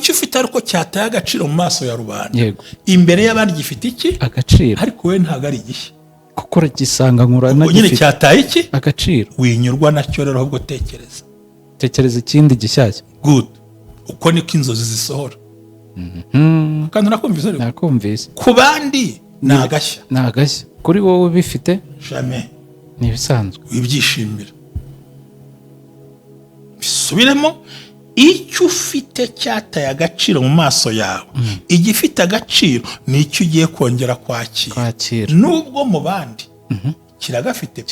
icyo ufite ariko cyataye agaciro mu maso ya rubanda. Yego. Imbere y'abandi gifite iki? Agaciro. Ariko we ntago ari igishya. Kuko gisanga nkura na nyine cyataye iki? Agaciro. Winyurwa nacyo rero ahubwo tekereza ikindi gishyashya. Good. Uko niko inzozi zisohora. Kandi nakumvise. Ku bandi ni agashya. Kuri wowe bifite? Jamais. Ni ibisanzwe. Wibyishimira. Bisubiremo. Icyo ufite cyataye agaciro mu maso yawe. Igifite agaciro ni icyo ugiye kongera kwakira. Nubwo mu bandi kiragafite.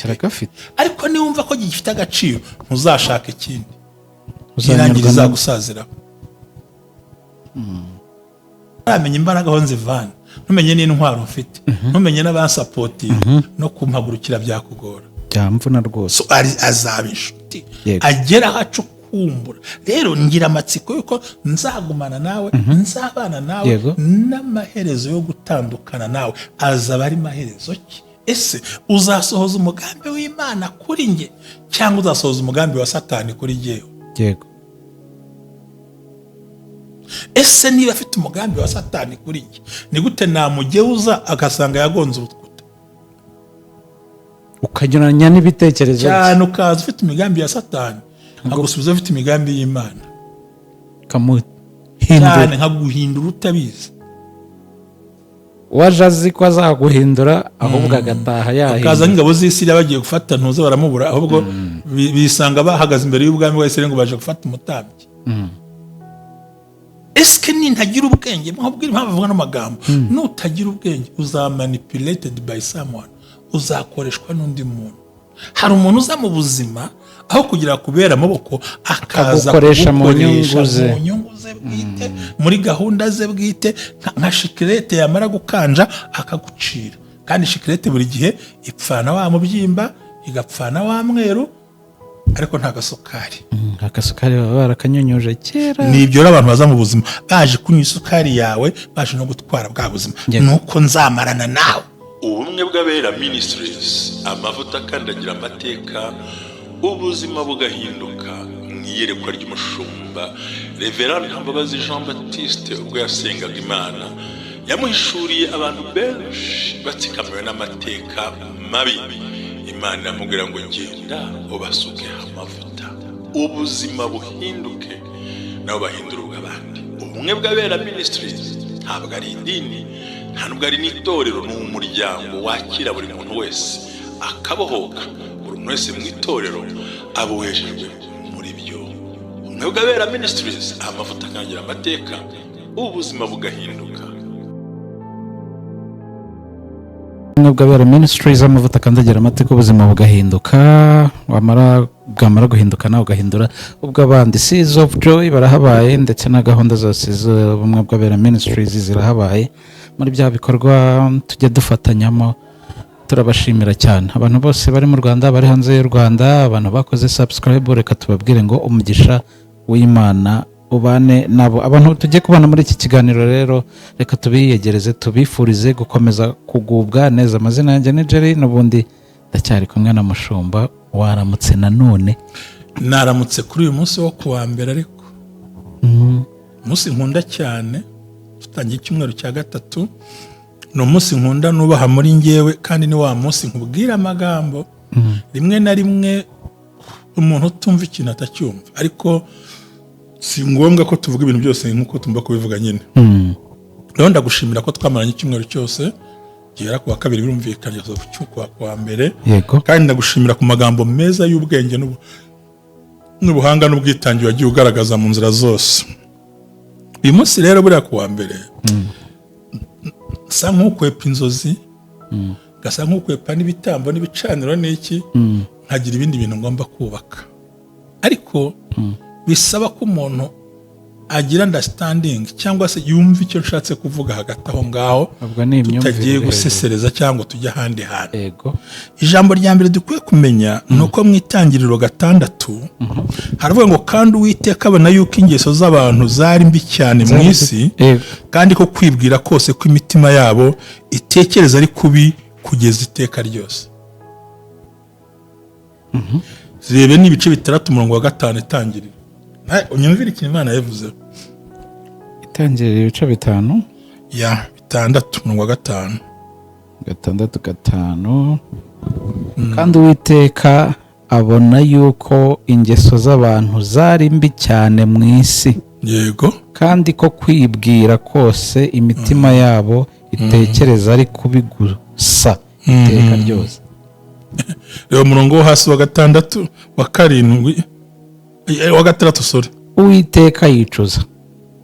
Ariko niwumva ko gifite agaciro ntuzashaka ikindi. Uzanyurwa gusaziraho. Uramenye imbaraga aho nzivana. Ntumenye n'intwaro mfite. Ntumenye n'abansapotinga no kumpagurukira byakugora. Byamvuna rwose. So azaba inshuti. Agera hacu kumbura. Rero ngira amatsiko yuko nzagumana nawe, nzabana nawe n'amaherezo yo gutandukana nawe. Azaba ari maherezo ki? Ese uzasohoza umugambi w'Imana kuri nge cyangwa uzasohoza umugambi wa Satani kuri jyewe? Yego. Ese niba afite umugambi wa Satani kuri nge, ni gute namugeuza agasanga yagonze urukuta? Ukanyuranya n'ibitekerezo cyane, ukaza ufite imigambi ya Satani agusubiza ufite imigambi y'Imana, kamuhindura nkaguhindura utabizi. Waje azi ko azaguhindura ahubwo agataha yahindura. Akaza nk'ingabo z'Isirayeli bagiye gufata ntuze baramubura, ahubwo bisanga bahagaze imbere y'ubwami wa Isirayeli ngo baje gufata umutambyi. Eske nintagira ubwenge, mwabwira impamvu avuga n'amagambo. Nutagira ubwenge uzamanipulated by someone, uzakoreshwa n'undi muntu. Hari umuntu uza mu buzima aho kugira kubera amaboko akaza gukoresha mu nyungu ze bwite, muri gahunda ze bwite, nka shikirete yamara gukanja akagucira. Kandi shikirete buri gihe ipfana wa mubyimba, igapfana wa mweru, ariko nta gasukari. Agasukari baba barakanyunyuje kera. Nibyo abantu baza mu buzima baje kunywa isukari yawe, baje no gutwara bwa buzima. Nuko nzamarana nawe. Ubumwe bw'abera Ministries, amavuta akandagira amateka, ubuzima bugahinduka. Mwiyerekwa ry'umushumba Reverend Mbabazi Jean Baptiste ubwo yasengaga Imana, yamuhishuriye abantu benshi batsikamiwe n'amateka mabi. Imana yamubwira ngo genda ubasuke amavuta, ubuzima buhinduke, nabo bahindura ubw'abandi. Ubumwe bw'abera Ministries ntabwo ari idini, ntabwo ari n'itorero, ni umuryango wakira buri muntu wese akabohoka. Buri muntu wese mu itorero abohejejwe muri byo. Ubumwe bw'abera Ministries, amavuta akandagira amateka, ubuzima bugahinduka. Ubumwe bw'abera Ministries, amavuta akandagira amateka, ubuzima bugahinduka. Bwamara guhinduka nawe ugahindura ubw'abandi. Seeds of Joy barahabaye, ndetse na gahunda zose z'ubumwe bw'abera Ministries zirahabaye. Muri bya bikorwa tujye dufatanyamo. Turabashimira cyane abantu bose bari mu Rwanda, bari hanze y'u Rwanda, abantu bakoze subscribe. Reka tubabwire ngo umugisha w'Imana ubane nabo. Abantu tujye kubana muri iki kiganiro rero, reka tubiyegereze, tubifurize gukomeza kugubwa neza. Amazina yanjye ni Jerry, n'ubundi ndacyari kumwe na mushumba. Waramutse nanone? Naramutse kuri uyu munsi wo kuwa mbere, ariko umunsi nkunda cyane. Tutangiye icyumweru cya gatatu, ni umunsi nkunda nubaha muri ngewe, kandi ni wa munsi nkubwira amagambo rimwe na rimwe umuntu utumva ikintu atacyumva, ariko si ngombwa ko tuvuga ibintu byose nk'uko tumba kubivuga nyine. Rero ndagushimira ko twamaranye icyumweru cyose, gihera kuwa kabiri birumvikanye kuwa mbere. Kandi ndagushimira ku magambo meza y'ubwenge n'ubuhanga n'ubwitange wagiye ugaragaza mu nzira zose. Uyu munsi rero buriya kuwa mbere sa nk'ukwepa inzozi, gasa nk'ukwepa n'ibitambo n'ibicaniro n'iki, nkagira ibindi bintu ngomba kubaka. Ariko bisaba ko umuntu agira understanding, cyangwa se yumva icyo nshatse kuvuga hagati aho ngaho, tutagiye gusesereza cyangwa tujya ahandi hantu. Ijambo rya mbere dukwiye kumenya ni uko mu itangiriro 6 haravuga ngo kandi Uwiteka abona yuko ingeso z'abantu zari mbi cyane mu isi, kandi ko kwibwira kose ko imitima yabo itekereza ari kubi kugeza iteka ryose. Zirebe n'ibice 6 umurongo wa 5 itangiriro. Unyumvira ikintu Imana yavuze. Itangirira ibice 5 ya 6:5 6:5 kandi Uwiteka abona yuko ingeso z'abantu zari mbi cyane mu isi, yego, kandi ko kwibwira kose imitima yabo itekereza ari kubi gusa iteka ryose. rero umurongo wo hasi wa 6 wa 7 wa 6 sorry. Uwiteka yicuza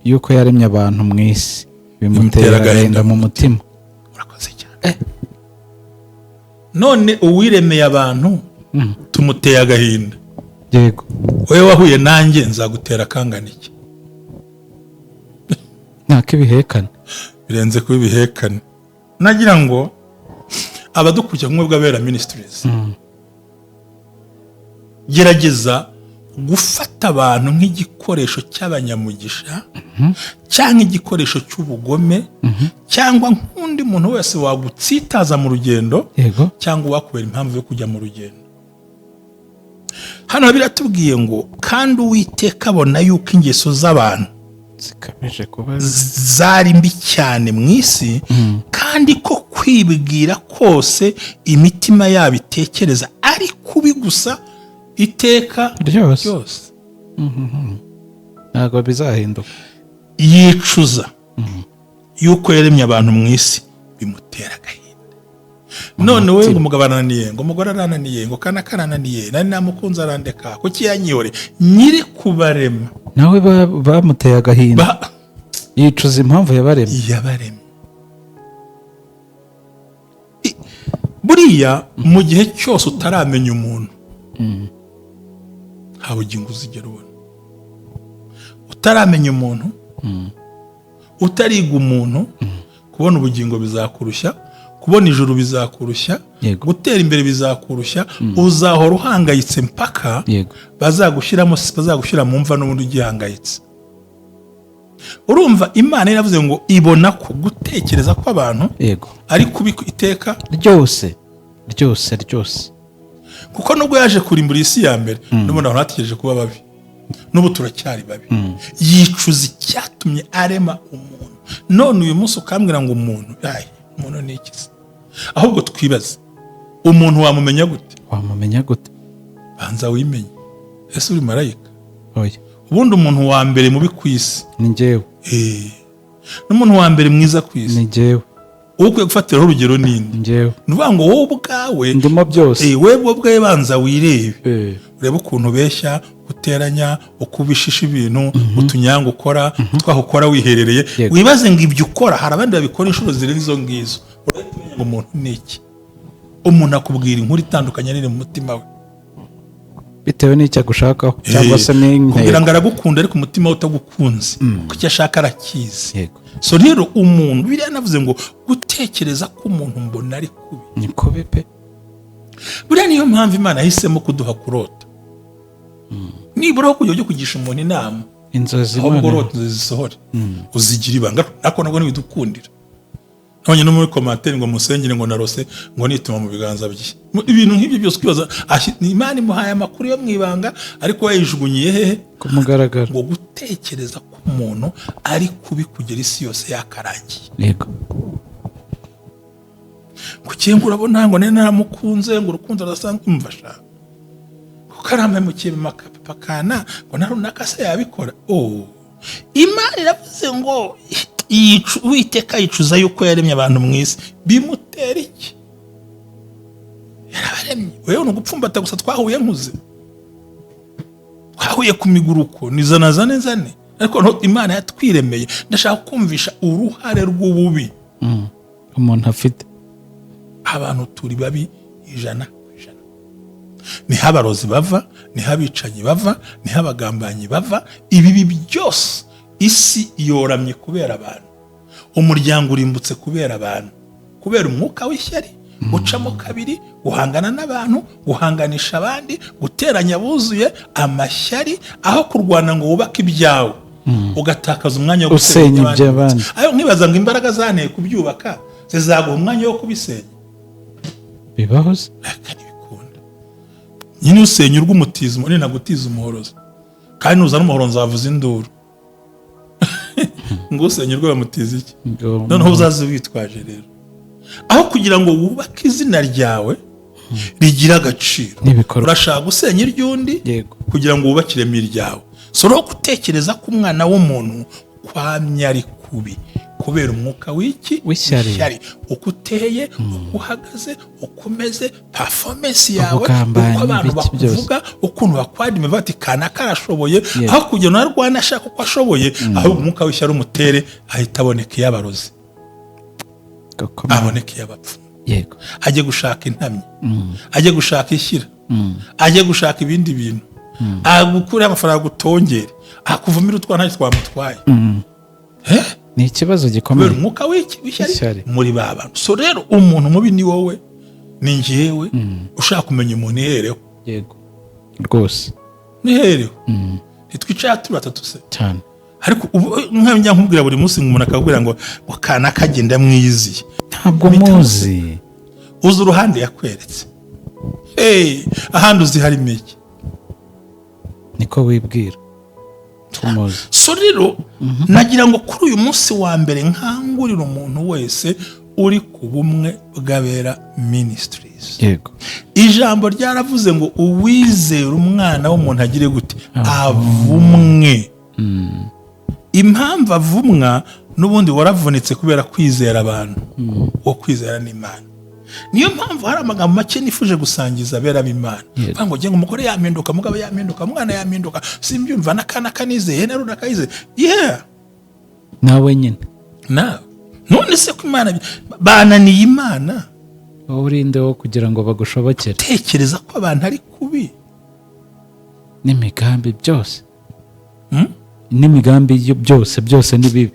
yuko yaremye abantu mu isi, bimutera agahinda mu mutima. Urakoze cyane. None uwiremeye abantu tumuteye agahinda. Yego. Wowe wahuye nanjye nzagutera kangana iki? Nakibihekane. Birenze kuba ibihekane. Nagira ngo abadukurikira kumwe bw'abera ministries gerageza gufata abantu nk'igikoresho cy'abanyamugisha cyangwa igikoresho cy'ubugome cyangwa nk'undi muntu wese wagutsitaza mu rugendo, yego, cyangwa wakubera impamvu yo kujya mu rugendo. Hano biratubwiye ngo kandi Uwiteka abona yuko ingeso z'abantu zikabeje kuba zari mbi cyane mu isi, kandi ko kwibwira kose imitima yabo itekereza ari kubi gusa iteka ryose. Ntabwo bizahinduka. Yicuza yuko yaremye abantu mu isi, bimutera agahinda. None we ngo umugabo arananiye, ngo umugore arananiye, ngo kana karananiye, nari namukunze arandeka, kuki yanyihore? Nyiri kubarema nawe bamuteye agahinda. Yicuza impamvu yabaremye. Buriya mu gihe cyose utaramenya umuntu nta bugingo uzigera ubona. Utaramenya umuntu, utariga umuntu, kubona ubugingo bizakurushya, kubona ijuru bizakurushya, gutera imbere bizakurushya, uzahora uhangayitse mpaka bazagushyira mu mva n'ubundi ugihangayitse. Urumva Imana yaravuze ngo ibona ko gutekereza kw'abantu ari kubi iteka ryose. Kuko nubwo yaje kurimbura isi ya mbere, n'ubundi abantu bategereje kuba babi, n'ubu turacyari babi. Yicuza icyatumye arema umuntu. None uyu munsi ukambwira ngo umuntu ni iki? Ahubwo twibaze, umuntu wamumenya gute? Banza wimenye. Ese uri marayika? Oya. Ubundi umuntu wa mbere mubi ku isi ni njyewe. N'umuntu wa mbere mwiza ku isi ni njyewe. Ukwiye gufatiraho urugero ninde? Njyewe. Nuvuga ngo wowe ubwawe ndimo byose. Wewe ubwawe banza wirebe. Urebe ukuntu beshya, guteranya, ukubishisha ibintu, utunyanga ukora, twahukora wiherereye. Wibaze ngo ibyo ukora hari abandi babikora inshuro zirenze izo ngizo. Urabona ngo umuntu ni iki? Umuntu akubwira inkuru itandukanye n'iri mu mutima we, bitewe n'icyo agushakaho cyangwa se kugira ngo aragukunda ariko umutima we utagukunze, kuko icyo ashaka arakizi. So rero umuntu biriya navuze ngo gutekereza ko umuntu mbona ari kubi ni kubi pe. Buriya niyo mpamvu Imana yahisemo kuduha kurota. Nibura aho kujya kugisha umuntu inama, inzozi ahubwo urota zisohore, uzigira ibanga. Nako ntibidukundira. None no muri commentaire ngo musengere ngo narose ngo nituma mu biganza bye. Ibintu nk'ibyo byose kwibaza, Imana imuhaye amakuru yo mwibanga ariko yayijugunyiye hehe? Kumugaragara. Ngo gutekereza ko umuntu ari kubi kugera isi yose yakarangiye. Yego. Kuki urabona ngo naramukunze, ngo urukundo rudasanzwe umfasha. Kukaramba mu kibe pakana ngo narunaka se yabikora. Imana iravuze ngo Uwiteka yicuza yuko yaremye abantu mu isi, bimutera iki? Yararemye. Wewe n'ugupfumbata gusa twahuye nkuze. Twahuye ku miguruko nizane. Ariko Imana yatwiremeye. Ndashaka kumvisha uruhare rw'ububi umuntu afite. Abantu turi babi 100%. Niho abarozi bava, niho abicanyi bava, niho abagambanyi bava. Ibibi byose isi yoramye kubera abantu. Umuryango urimbutse kubera abantu, kubera umwuka w'ishyari gucamo kabiri, guhangana n'abantu, guhanganisha abandi, guteranya buzuye amashyari, aho kurwana ngo wubake ibyawe ugatakaza umwanya wo gusenya iby'abandi. Ayo nkibaza ngo imbaraga zanteye kubyubaka zizaguha umwanya wo kubisenya. Bibaho se? Bikunda. Nyine usenya urw'umutizimo ni nagutiza umuhorozi, kandi nuza n'umuhoro nzavuza induru. ngo usenyerwe bamutiza iki noneho uzaze witwaje rero aho kugira ngo wubake izina ryawe rigira agaciro urashaka gusenya iry'undi kugira ngo wubakiremo iryawe so no gutekereza ko umwana w'umuntu kwamya ari kubi kubera umwuka w'ishyari uko uteye uko uhagaze uko umeze performance yawe uko abantu bakuvuga ukuntu bakwadime bati kana karashoboye aho kugira ngo narwana ashaka uko ashoboye ahubwo umwuka w'ishyari umutere ahita aboneka yabarozi aboneka yabapfu yego ajye gushaka intamyi ajye gushaka ishyira ajye gushaka ibindi bintu agukura amafaranga gutongere akuvumira utwana twamutwaye ni ikibazo gikomeye umwuka w'ishyari muri babantu so rero umuntu mubi ni wowe ni njyewe ushaka kumenya umuntu ihereho yego rwose nihereho ntitwicara turi batatu se cyane ariko nk'abijya nkubwira buri munsi umuntu akabwira ngo kana kagenda mwiziye ntabwo muzi uzi uruhande yakweretse ahandi uzi harimo iki niko wibwira tumuzi so rero nagira ngo kuri uyu munsi wa mbere nkangurira umuntu wese uri ku bumwe bw'abera ministries yego ijambo ryaravuze ngo uwizera umwana w'umuntu agire gute avumwe impamvu avumwa n'ubundi waravunitse kubera kwizera abantu wo kwizera n'Imana niyo mpamvu hari amagambo make nifuje gusangiza abera b'Imana ngo ngengo umugore yampinduka mugabo yampinduka umwana yampinduka simbyumva nakana kanizeye na runaka yize nawe nyine nawe none se ko Imana bananiye Imana wowe urinde wo kugira ngo bagushobokere tekereza ko abantu ari kubi n'imigambi byose n'imigambi byose ni bibi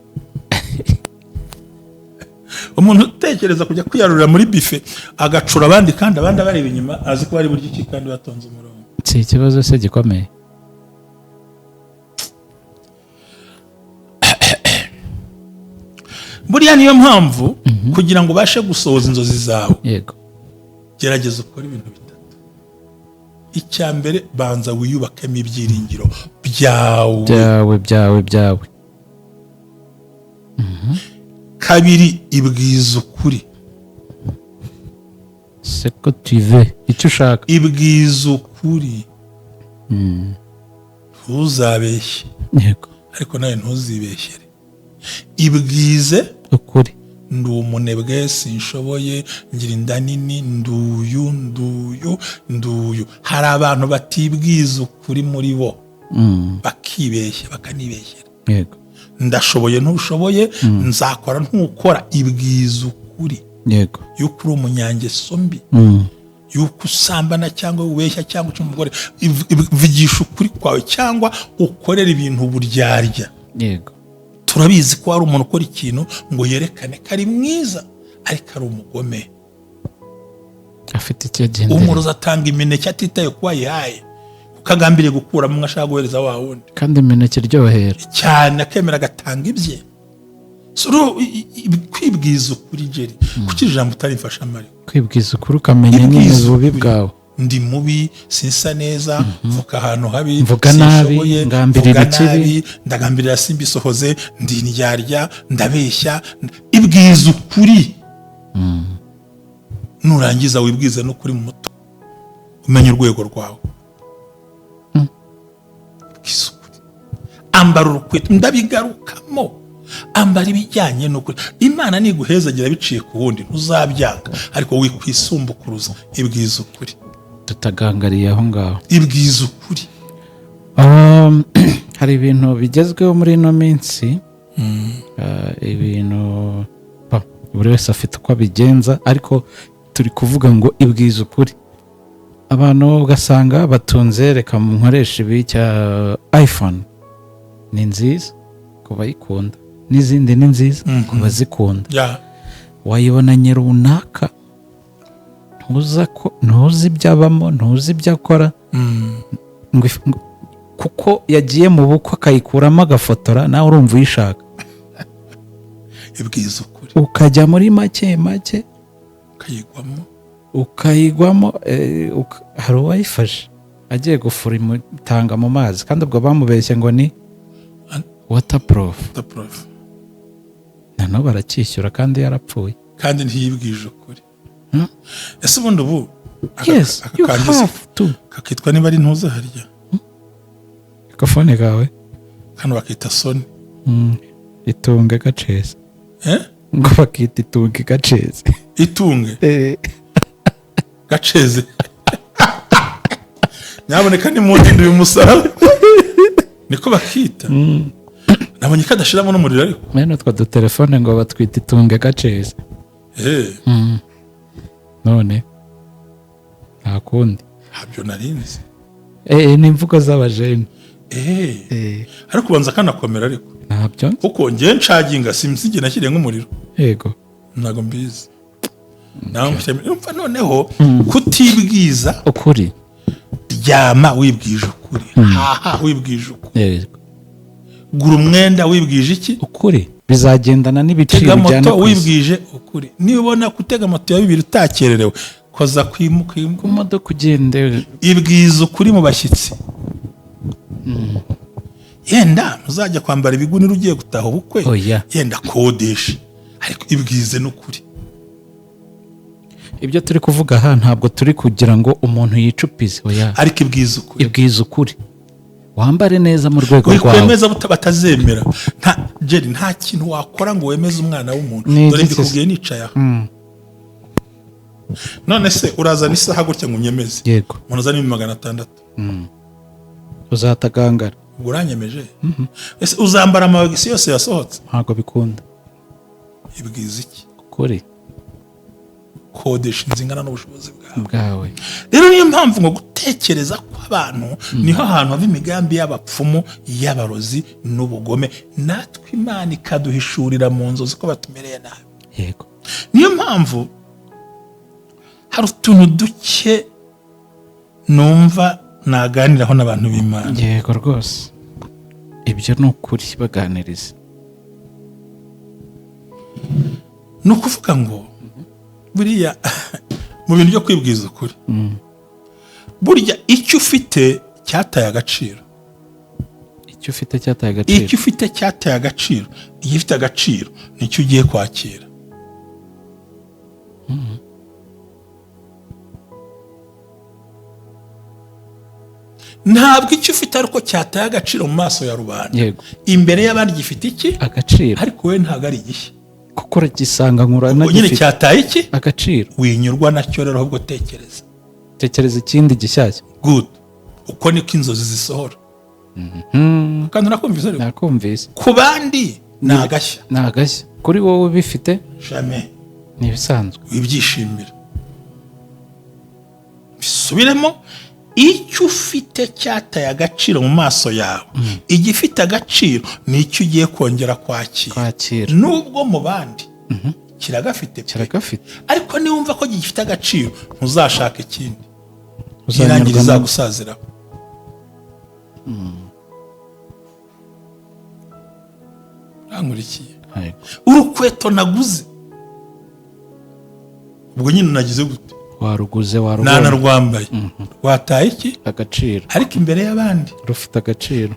umuntu utekereza kujya kwiyarurira muri bife agacura abandi kandi abandi bareba inyuma azi ko bari buryo iki kandi batonze umurongo si ikibazo se gikomeye buriya niyo mpamvu kugira ngo ubashe gusohoza inzozi zawe yego gerageza ukora ibintu bitatu icya mbere banza wiyubakemo ibyiringiro byawe kabiri ibwiza ukuri seko tuve icyo ushaka ibwiza ukuri ntuzabeshye yego ariko nawe ntuzibeshyere ibwize ukuri ndi umunebwe sinshoboye ngira inda nini nduyu hari abantu batibwiza ukuri muri bo bakibeshya bakanibeshyera yego ndashoboye ntushoboye nzakora ntukora ibwiza ukuri yego yuko uri umunyangeso mbi yuko usambana cyangwa ubeshya cyangwa uca umugore vigisha ukuri kwawe cyangwa ukorera ibintu buryarya yego turabizi ko hari umuntu ukora ikintu ngo yerekane ko ari mwiza ariko ari umugome afite icyegendere umurozi atanga imineke atitaye kuba yahaye ukagambiriye gukuramo umwe ashaka guhereza wa wundi kandi imineke iryohera cyane akemera agatanga ibye kwibwiza ukuri jeri kuki ijambo utarifasha amari kwibwiza ukuri ukamenya nyine ububi bwawe ndi mubi sinsa neza mvuka ahantu habi mvuga nabi ngambirira ikibi ndagambirira simbisohoze ndi indyarya ndabeshya ibwiza ukuri nurangiza wibwize n'ukuri mu muto umenye urwego rwawe ambara urukweto ndabigarukamo ambara ibijyanye n'ukuri Imana niguhezagira biciye ku wundi ntuzabyanga ariko wikwisumbukuruza ibwiza ukuri tutagangariye aho ngaho ibwiza ukuri hari ibintu bigezweho muri ino minsi ibintu buri wese afite uko abigenza ariko turi kuvuga ngo ibwiza ukuri abantu ugasanga batunze reka nkoresha ibi cya iPhone ni nziza ku bayikunda n'izindi ni nziza ku bazikunda wayibonanye runaka ntuzi ibyo abamo ntuzi ibyo akora kuko yagiye mu bukwe akayikuramo agafotora nawe urumva uyishaka ibwiza ukuri ukajya muri make ukayigwamo hari uwayifashe agiye gufura imutanga mu mazi kandi ubwo bamubeshye ngo ni waterproof no baracyishyura kandi yarapfuye kandi ntiyibwije ukuri. Ese ubundi ubu yes you have to kakitwa niba ari ntuza harya agafone kawe kano bakita soni itunge gaceze ngo bakita itunge gaceze itunge gaceze nyaboneka ni mundi uyu musaraba niko bakita. Nabonye kadashiramo n'umuriro ariko meno twa dutelefone ngo batwita itunge gaceze none nta kundi habyo narinzi ni imvugo z'abajene ariko ubanza kanakomera ariko ntabyo kuko ngiye nshaginga simsige nashyire nk'umuriro yego ntago mbizi nawe mfite noneho kutibwiza ukuri ryama wibwije ukuri haha wibwije ukuri yego gura umwenda wibwije iki ukuri bizagendana n'ibiciro bijyana bijyana moto wibwije ukuri nibona kutega moto ya 2 utakererewe koza kwimuka ku modoka ugende ibwiza ukuri mu bashyitsi yenda muzajya kwambara ibigunira ugiye gutaha ubukwe yenda kodesha ariko ibwize n'ukuri. Ibyo turi kuvuga aha ntabwo turi kugira ngo umuntu yicupize ariko ibwiza ukuri ibwiza ukuri wambare neza mu rwego rwawe wemeza batazemera nta kintu wakora ngo wemeze umwana w'umuntu dore ndikubwiye nicaye aha none se urazana isaha gutya ngo unyemeze yego umuntu uzana 600 uzatagangara ubwo uranyemeje ese uzambara amabagisi yose yasohotse ntabwo bikunda ibwiza iki ukuri kodesha inzingana n'ubushobozi bwawe rero niyo mpamvu ngo gutekereza kw'abantu niho ahantu hava imigambi y'abapfumu y'abarozi n'ubugome natwe Imana ikaduhishurira mu nzozi ko batumereye nabi yego niyo mpamvu hari utuntu duke numva naganiraho n'abantu b'Imana yego rwose ibyo ni ukuri baganiriza ni ukuvuga ngo buriya mu bintu byo kwibwiza ukuri burya icyo ufite cyataye agaciro icyo ufite cyataye agaciro igifite agaciro nicyo ugiye kwakira ntabwo icyo ufite ariko cyataye agaciro mu maso ya rubanda imbere y'abandi gifite iki agaciro ariko we ntabwo ari igishya kuko gisanga nkura nyine cyataye iki agaciro winyurwa nacyo rero ahubwo tekereza ikindi gishyashya good uko niko inzozi zisohora kandi nakumvise ku bandi ni agashya kuri wowe bifite jamais ni ibisanzwe wibyishimira bisubiremo icyo ufite cyataye agaciro mu maso yawe igifite agaciro ni icyo ugiye kongera kwakira nubwo mu bandi kiragafite ariko niwumva ko gifite agaciro ntuzashaka ikindi ntirangira izagusaziraho nkurikiye urukweto naguze ubwo nyine nagize gute waruguze nanarwambaye wataye iki agaciro ariko imbere y'abandi rufite agaciro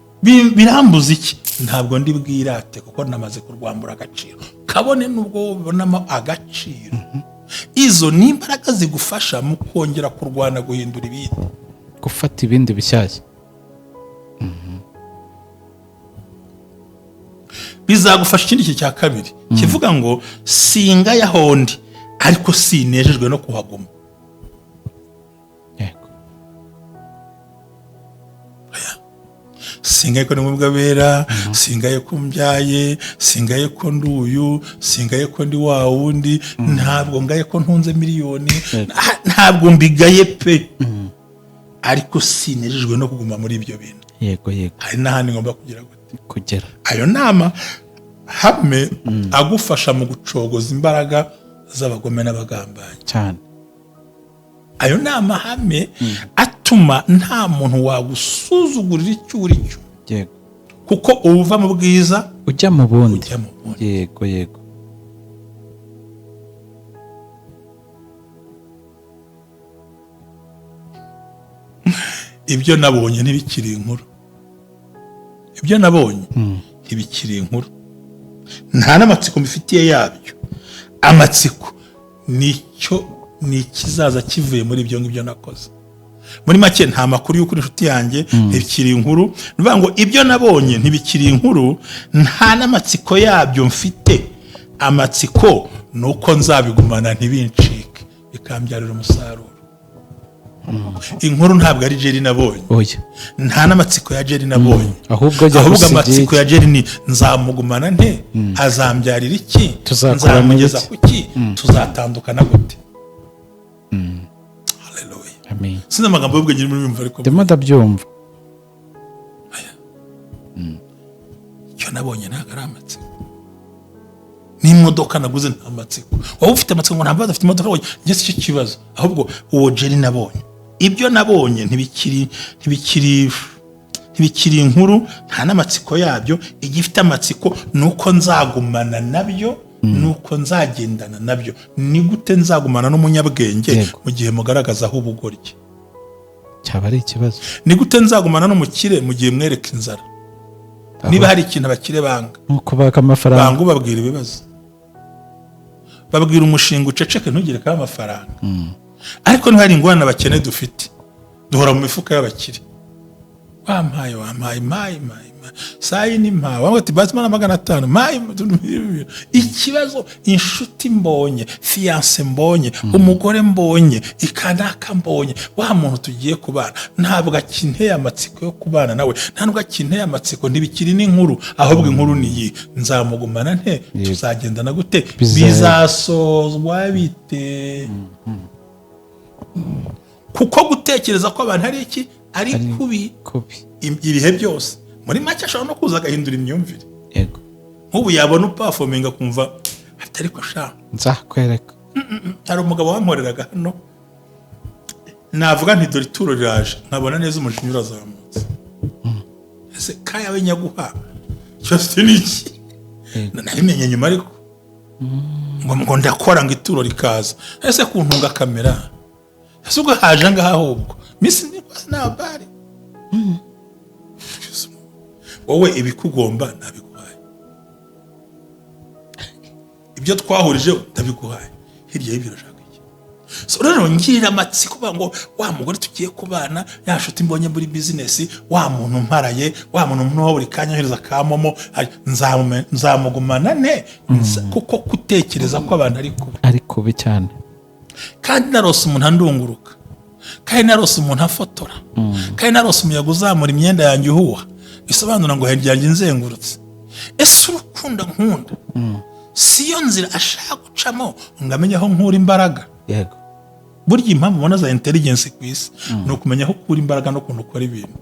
birambuza iki ntabwo ndi bwirate kuko namaze kurwambura agaciro kabone nubwo ubonamo agaciro izo ni imbaraga zigufasha mu kongera kurwana guhindura ibindi gufata ibindi bishyashya bizagufasha ikindi cya kabiri kivuga ngo singa yahondi ariko sinejejwe no kuhaguma singaye ko nimubwa bera singaye ko mbyaye singaye ko nduyu singaye ko ndi wa wundi ntabwo ngaye ko ntunze miliyoni ntabwo mbigaye pe ariko sinejejwe no kuguma muri ibyo bintu yego hari n'ahandi ngomba kugera ayo nama hame agufasha mu gucogoza imbaraga z'abagome n'abagambanyi cyane ayo nama hame atuma nta muntu wagusuzugurira icyo uri cyo kuko uva mu bwiza ujya mu bundi yego ibyo nabonye ntibikiri inkuru nta n'amatsiko mbifitiye yabyo. Amatsiko nicyo ni ikizaza kivuye muri ibyo ngibyo nakoze. Muri make nta makuru y'ukuri inshuti yanjye ntibikiri inkuru. Nivuga ngo ibyo nabonye ntibikiri inkuru, nta n'amatsiko yabyo mfite. Amatsiko nuko nzabigumana ntibincike bikambyarira umusaruro. Inkuru ntabwo ari Jerry nabonye. Nta n'amatsiko ya Jerry nabonye. Ahubwo amatsiko ya Jerry ni nzamugumana nte, azambyarira iki, nzamugeza kuki, tuzatandukana gute. Haleluya. Sina amagambo y'ubwenge muri bimva ariko ndimo ndabyumva. Icyo nabonye ntabwo ari amatsiko. N'imodoka naguze nta matsiko. Wowe ufite amatsiko ngo ntabwo afite imodoka wonye, njye si cyo kibazo. Ahubwo uwo Jerry nabonye, ibyo nabonye ntibikiri inkuru, nta n'amatsiko yabyo. Igifite amatsiko nuko nzagumana nabyo, nuko nzagendana nabyo. Ni gute nzagumana n'umunyabwenge mu gihe mugaragazaho ubugoryi? Cyaba ari ikibazo. Ni gute nzagumana n'umukire mu gihe mwereka inzara? Niba hari ikintu abakire banga, nkuko baka amafaranga, banga ubabwira ibibazo. Babwira umushinga uceceke ntugire ka amafaranga. Ariko niba hari ingorane abakene dufite, duhora mu mifuka y'abakire. Wampaye sayi ni mpa wanga ati bazimana 500 mayi. Ikibazo inshuti mbonye, fiance mbonye, umugore mbonye, ikanaka mbonye, wa muntu tugiye kubana ntabwo akinteye amatsiko yo kubana nawe, ntabwo akinteye amatsiko. Ntibikiri n'inkuru, ahubwo inkuru ni iyi: nzamugumana nte, tuzagendana gute, bizasozwa bite. Kuko gutekereza ko abantu ari iki ari kubi ibihe byose. Muri make ashobora no kuza agahindura imyumvire. Yego. Nk'ubu yabona uperforminga kumva atari ko shaka nzakwereka. Hari umugabo wankoreraga hano, navuga nti dore ituro riraje, nkabona neza umujinya urazamutse. Ese kaya we nyaguha cyose ni iki? Nabimenye nyuma ariko ngo ndakora ngo ituro rikaza. Ese kuntunga kamera, ese ubwo haje ngaha ahubwo misi ni nabari. Wowe ibikugomba nabiguhaye, ibyo twahurije ndabiguhaye, hirya y'ibyo urashaka iki? So rero ngirira amatsiko ngo wa mugore tugiye kubana, ya nshuti mbonye muri business, wa muntu mparaye, wa muntu nto buri kanya hereza kamomo, nzamugumana ne. Kuko gutekereza ko abantu ari kubi cyane. Kandi narose umuntu andunguruka, kandi narose umuntu afotora, kandi narose umuyaga uzamura imyenda yanjye uhuha, bisobanura ngo hirya yanjye nzengurutse. Ese urukundo nkunda siyo nzira ashaka gucamo ngo amenye aho nkura imbaraga? Yego. Burya impamvu ubona za intelligence ku isi ni ukumenya aho ukura imbaraga no kuntu ukora ibintu.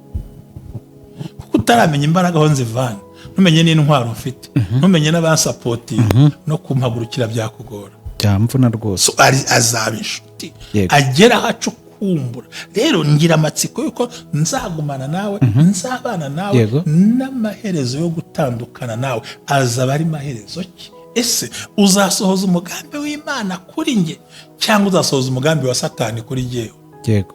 Kuko utaramenya imbaraga aho nzivana, ntumenye n'intwaro mfite, ntumenye n'abansapotinga, no kumpagurukira byakugora, byamvuna rwose. So azaba inshuti agera aho kumbura. Rero ngira amatsiko yuko nzagumana nawe, nzabana nawe, n'amaherezo yo gutandukana nawe azaba ari maherezo ki? Ese uzasohoza umugambi w'Imana kuri nge cyangwa uzasohoza umugambi wa Satani kuri ngewe? Yego.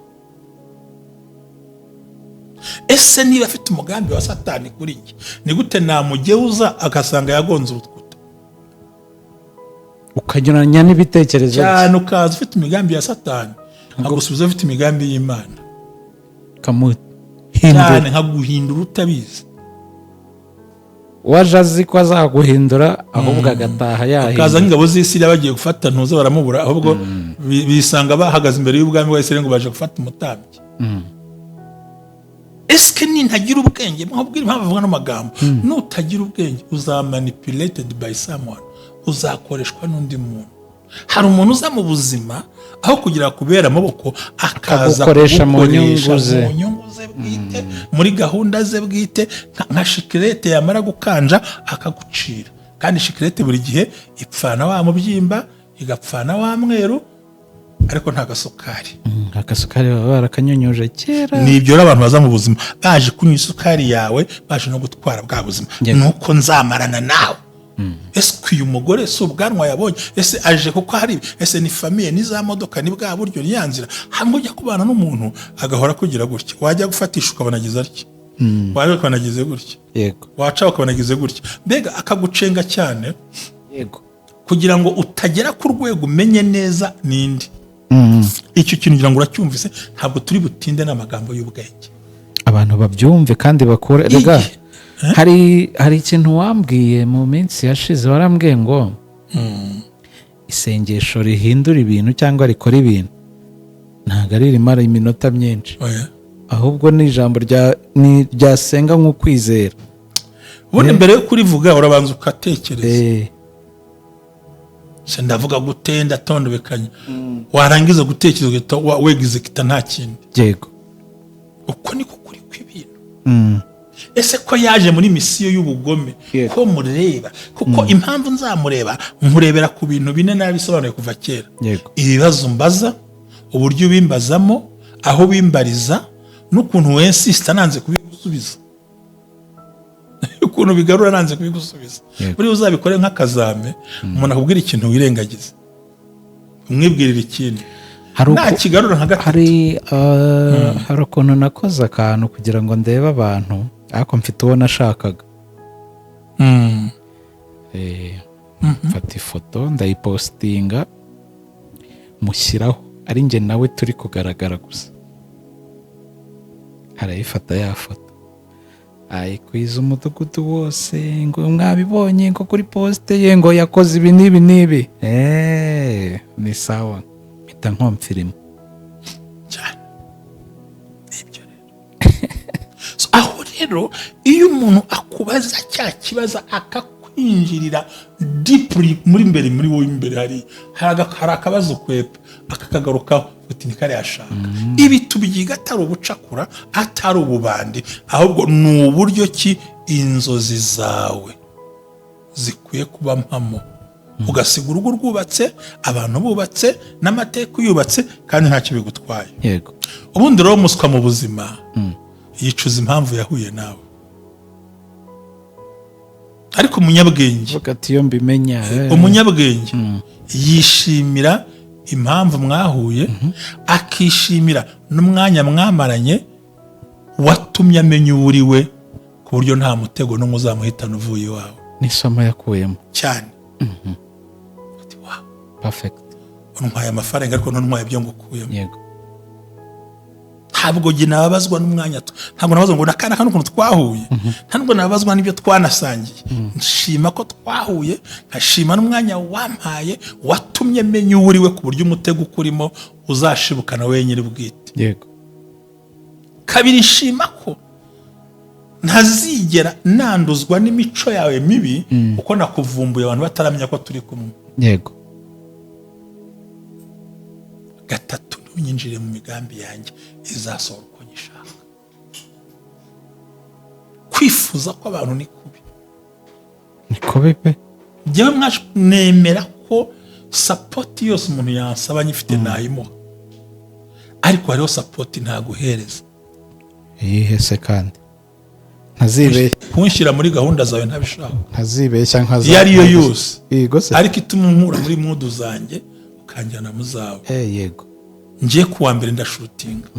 Ese niba afite umugambi wa Satani kuri nge, ni gute namugeuza agasanga yagonze urukuta? Ukanyuranya n'ibitekerezo cyane, ukaza ufite imigambi ya Satani, agusubiza ufite imigambi y'Imana, kamuhindura, nkaguhindura utabizi. Waje azi ko azaguhindura, ahubwo agataha yahindura. Akaza nk'ingabo z'Isirayeli bagiye gufata ntuze baramubura, ahubwo bisanga bahagaze imbere y'ubwami bwa Isirayeli ngo baje gufata umutambyi. Eske ni ntagira ubwenge? Mwabwira impamvu avuga no magambo. Nutagira ubwenge uzamanipulated by someone, uzakoreshwa n'undi muntu. Hari umuntu uza mu buzima aho kugira kubera amaboko, akaza gukoresha mu nyungu ze bwite, muri gahunda ze bwite, nka shikirete yamara gukanja akagucira. Kandi shikirete buri gihe ipfana wa mubyimba, igapfana wa mweru, ariko nta gasukari. Agasukari baba barakanyunyuje kera. Nibyo abantu baza mu buzima baje kunywa isukari yawe, baje no gutwara bwa buzima. Nuko nzamarana nawe. Ese uyu mugore si ubwanwa yabonye? Ese aje kuko hari? Ese ni famiye, ni za modoka, ni bwa buryo, ni yanzira? Hamwe ujya kubana n'umuntu agahora kugira gutya, wajya gufatisha ukabona agize atya. waje ukanagize gutya, yego, waca ukanagize gutya, mbega akagucenga cyane, yego, kugira ngo utagera ku rwego umenye neza nindi. Icyo kintu ngira ngo uracyumvise, ntabwo turi butinde n'amagambo y'ubwenge, abantu babyumve kandi bakore. Rega hari ikintu wambwiye mu minsi yashize, warambwiye ngo isengesho rihindura ibintu cyangwa rikora ibintu ntabwo ari rimara iminota myinshi, ahubwo ni ijambo ryasenga nk'ukwizera. ubundi mbere yo kurivuga urabanza ukatekereza, se ndavuga gute, ndatondobekanya, warangiza gutekereza ugahita wegize kita nta kindi. Yego, uko niko kuri kw'ibintu. Ese ko yaje muri misiyo y'ubugome, ko mureba, kuko impamvu nzamureba nkurebera ku bintu bine nabisobanuye kuva kera. Ibibazo mbaza, uburyo ubimbazamo, aho bimbariza, n'ukuntu wensista nanze kubigusubiza, ukuntu bigarura nanze kubigusubiza. Buri uzabikore nk'akazame, umuntu akubwira ikintu wirengagiza, umwibwirira ikindi, nta kigarura nka gatatu. Hari ukuntu nakoze akantu kugira ngo ndebe abantu, ariko mfite uwo nashakaga. Mfata ifoto ndayipostinga, mushyiraho ari njye nawe turi kugaragara gusa. Arayifata ya foto, ayikwiza umudugudu wose, ngo mwabibonye ngo kuri poste ye ngo yakoze ibi n'ibi n'ibi. Ni sawa, mpita nkomfirima cyane. Ibyo rero aho rero iyo umuntu akubaza cya kibazo akakwinjirira deeply muri mbere, muri wowe imbere hari akabazo kwepa, akakagarukaho uti nikare yashaka. Ibi tubyiga atari ubucakura, atari ububandi, ahubwo ni uburyo ki inzozi zawe zikwiye kuba mpamo, ugasiga urugo rwubatse, abantu bubatse, n'amateka yubatse, kandi ntacyo bigutwaye. Yego, ubundi rero umuswa mu buzima yicuza impamvu yahuye nawe, ariko umunyabwenge, iyo mbimenya, umunyabwenge yishimira impamvu mwahuye, akishimira n'umwanya mwamaranye watumye amenya uwo uri we, ku buryo nta mutego n'umwe uzamuhitana uvuye iwawe. N'isomo yakuyemo cyane. Perfect. Untwaye amafaranga ariko ntuntwaye ibyo ngukuyemo. Yego, ntabwo jye nababazwa n'umwanya, ntabwo nabazwa ngo nakana kano ukuntu twahuye, ntabwo nabazwa n'ibyo twanasangiye. Nshima ko twahuye, nkashima n'umwanya wampaye watumye menya uwo uri we, ku buryo umutego ukurimo uzashibukana wenyine bwite. Yego, kabiri nshima ko ntazigera nanduzwa n'imico yawe mibi, uko nakuvumbuye abantu bataramenya ko turi kumwe. Yego, gatatu ntunyinjire mu migambi yanjye izasohora uko nyishaka. Kwifuza ko abantu ni kubi, ni kubi pe. njyewe mwaje nemera ko sapoti yose umuntu yansaba nyifite nayimuha, ariko hariho sapoti ntaguhereza. Yihese kandi ntazibeshya kunshyira muri gahunda zawe ntabishaka, ntazibeshya nkaza iyo ariyo yose, yego, ariko ituma unkura muri mudu zanjye ukanjyana mu zawe. Yego, ngiye kuwa mbere ndashutinga,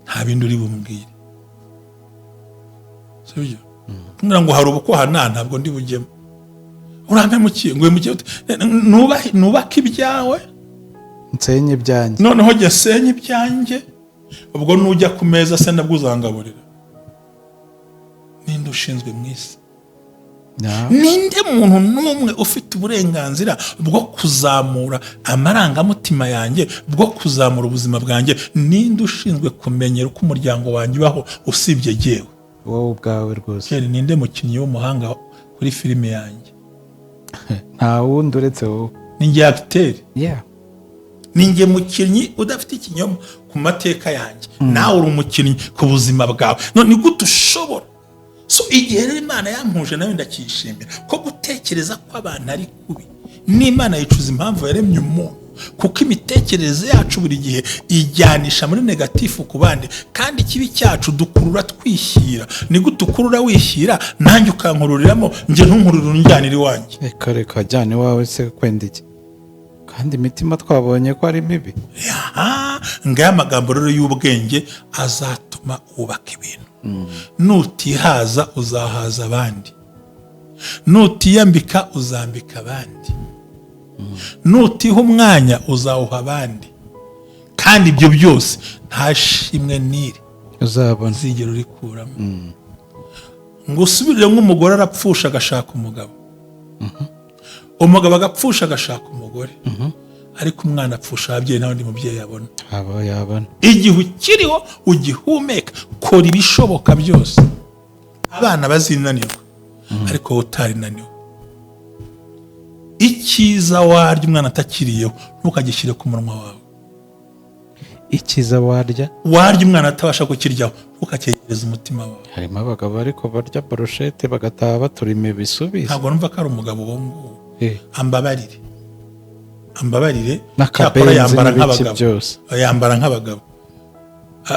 nta bindi uri bumbwire, sibyo? Kumbwira ngo hari ubukwa ntabwo ndi bujyemo, urampe mukiye ngo mukiye nubaka ibyawe, nsenye ibyanjye, noneho jya senye ibyanjye, ubwo nujya ku meza se nabwo uzangaburira. Ninde ushinzwe mu isi? Ninde muntu n'umwe ufite uburenganzira bwo kuzamura amarangamutima yanjye, bwo kuzamura ubuzima bwanjye? Ninde ushinzwe kumenyera uko umuryango wanjye ubaho usibye jyewe? Wowe ubwawe rwose. Ninde mukinnyi w'umuhanga kuri filime yanjye? Nta wundi uretse wowe. Ni njye acteur. Ni njye mukinnyi udafite ikinyoma ku mateka yanjye, nawe uri umukinnyi ku buzima bwawe. None ni gute ushobora? So igihe rero Imana yampuje nawe ndakishimira ko gutekereza ko abantu ari kubi, n'Imana yicuza impamvu yaremye umuntu, kuko imitekerereze yacu buri gihe ijyanisha muri negatifu ku bandi, kandi ikibi cyacu dukurura twishyira. Ni gute ukurura wishyira, nanjye ukankururiramo, njye ntunkurura unjyanira iwanjye? Reka jyana iwawe se kwenda iki? Kandi imitima twabonye ko ari mibi. Ngaya amagambo rero y'ubwenge azatuma bizatuma wubaka ibintu. Nutihaza uzahaza abandi, nutiyambika uzambika abandi, nutiha umwanya uzawuha abandi, kandi ibyo byose nta shimwe n'iri uzabona uzigera urikuramo. ngo usubirire nk'umugore arapfusha agashaka umugabo, umugabo agapfusha agashaka umugore, ariko umwana apfusha ababyeyi nta wundi mubyeyi yabona. Igihe ukiriho ugihumeka, kora ibishoboka byose abana bazinanirwa, ariko wowe utarinaniwe. icyiza warya umwana atakiriyeho ntukagishyire ku munwa wawe. icyiza warya umwana atabasha kukiryaho ntukacyegereze umutima wawe. harimo abagabo ariko barya broshete bagataha baturima ibisubizo. ntabwo numva ko ari umugabo uwo nguwo. ambabarire cyakora yambara nk'abagabo, yambara nk'abagabo,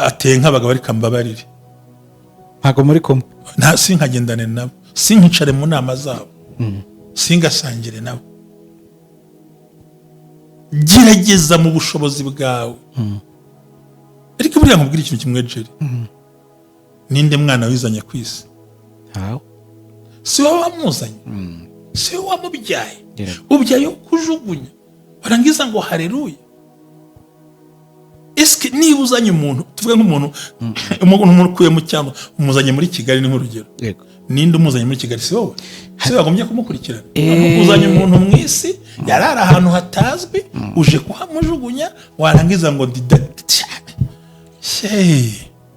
ateye nk'abagabo, ariko ambabarire ntabwo muri kumwe. sinkagendane nabo, sinkicare mu nama zabo, singasangire nabo. gerageza mu bushobozi bwawe. ariko buriya nkubwira ikintu kimwe Jerry, ninde mwana wizanye ku isi? si wowe wamuzanye, si wowe wamubyaye. ubyaye kujugunya warangiza ngo haleluya. ese niba uzanye umuntu, tuvuge nk'umuntu umuntu ukuye mu cyangwa umuzanye muri Kigali ni nk'urugero, ninde umuzanye muri Kigali? si wowe wagombye kumukurikirana. uzanye umuntu mu isi yarara ahantu hatazwi, uje kuhamujugunya, warangiza ngo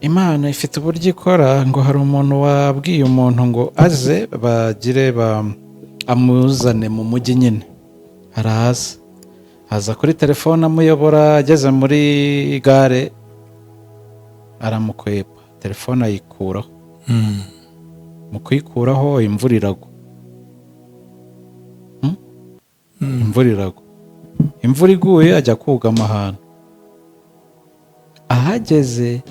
Imana ifite uburyo ikora. ngo hari umuntu wabwiye umuntu ngo aze bagire amuzane mu mujyi, nyine araza, aza kuri telefone amuyobora, ageze muri gare aramukwepa, telefone ayikuraho. mu kuyikuraho imvura iragwa. imvura iguye ajya kugama ahantu, ahageze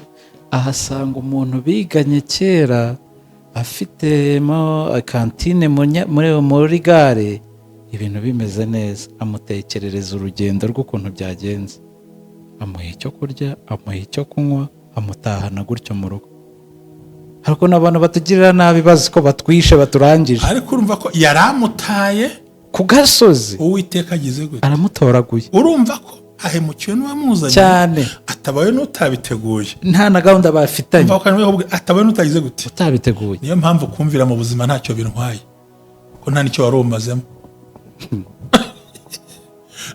ahasanga umuntu biganye kera afitemo kantine muri gare, ibintu bimeze neza. amutekerereza urugendo rw'ukuntu byagenze, amuha icyo kurya, amuha icyo kunywa, amutahana gutyo mu rugo. ariko n'abantu batugirira nabi bazi ko batwishe baturangije, ariko urumva ko yaramutaye ku gasozi. Uwiteka agize gute? aramutoraguye. urumva ko ahemukiwe n'uwamuzanye cyane, atabaye n'utabiteguye, nta na gahunda bafitanye. atabaye n'utagize gute? utabiteguye. niyo mpamvu kumvira mu buzima ntacyo bintwaye, ko nta nicyo wari umazemo.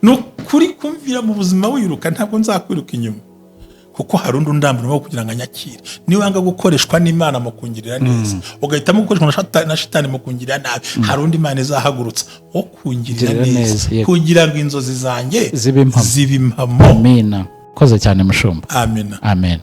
ni ukuri kumvira mu buzima wiruka, ntabwo nzakwiruka inyuma, kuko hari undi undambura kugira ngo anyakire. niba wanga gukoreshwa n'Imana mu kungirira neza, ugahitamo gukoreshwa na shitani mu kungirira nabi, hari undi Imana izahagurutsa wo kungirira neza, kugira ngo inzozi zanjye zibe impamo. Amina. Koze cyane mushumba. Amina. Amen.